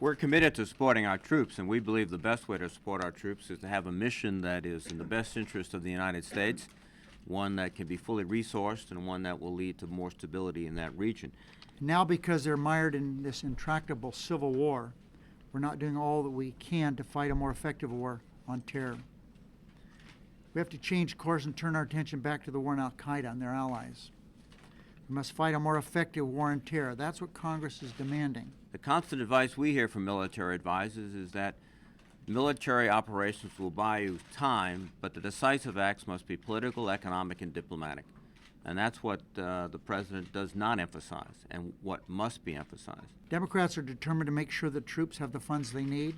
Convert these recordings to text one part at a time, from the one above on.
We're committed to supporting our troops, and we believe the best way to support our troops is to have a mission that is in the best interest of the United States, one that can be fully resourced, and one that will lead to more stability in that region. Now, because they're mired in this intractable civil war, we're not doing all that we can to fight a more effective war on terror. We have to change course and turn our attention back to the war on Al-Qaeda and their allies. We must fight a more effective war on terror. That's what Congress is demanding. The constant advice we hear from military advisors is that military operations will buy you time, but the decisive acts must be political, economic, and diplomatic. And that's what the President does not emphasize, and what must be emphasized. Democrats are determined to make sure that troops have the funds they need,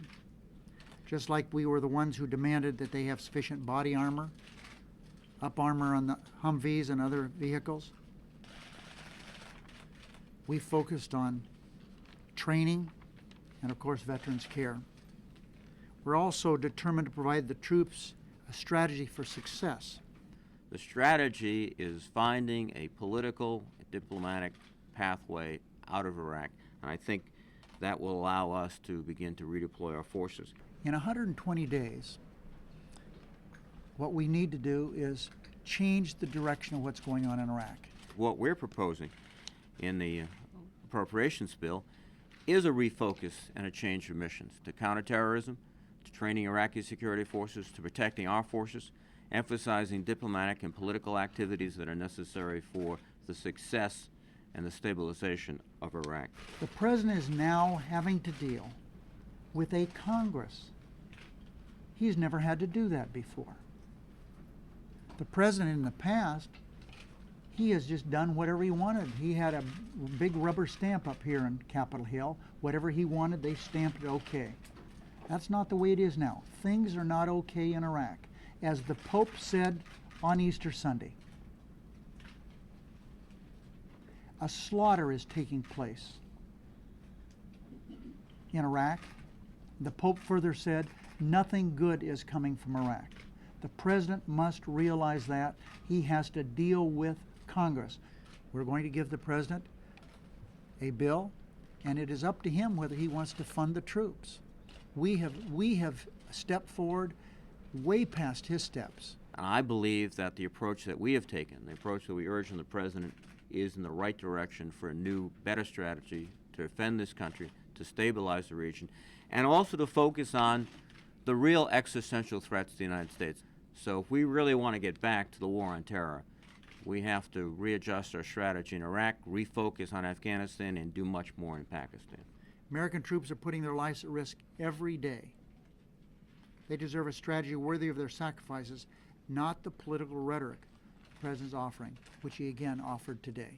just like we were the ones who demanded that they have sufficient body armor, up armor on the Humvees and other vehicles. We focused on training and, of course, veterans care. We're also determined to provide the troops a strategy for success. The strategy is finding a political, diplomatic pathway out of Iraq, and I think that will allow us to begin to redeploy our forces. In 120 days, what we need to do is change the direction of what's going on in Iraq. What we're proposing in the appropriations bill is a refocus and a change of missions to counterterrorism, to training Iraqi security forces, to protecting our forces, emphasizing diplomatic and political activities that are necessary for the success and the stabilization of Iraq. The President is now having to deal with a Congress. He's never had to do that before. The President in the past, he has just done whatever he wanted. He had a big rubber stamp up here in Capitol Hill. Whatever he wanted, they stamped it okay. That's not the way it is now. Things are not okay in Iraq. As the Pope said on Easter Sunday, a slaughter is taking place in Iraq. The Pope further said, nothing good is coming from Iraq. The President must realize that. He has to deal with Congress. We're going to give the President a bill, and it is up to him whether he wants to fund the troops. We have stepped forward way past his steps. And I believe that the approach that we have taken, the approach that we urge on the President, is in the right direction for a new, better strategy to defend this country, to stabilize the region, and also to focus on the real existential threats to the United States. So if we really want to get back to the war on terror, we have to readjust our strategy in Iraq, refocus on Afghanistan, and do much more in Pakistan. American troops are putting their lives at risk every day. They deserve a strategy worthy of their sacrifices, not the political rhetoric the President's offering, which he again offered today.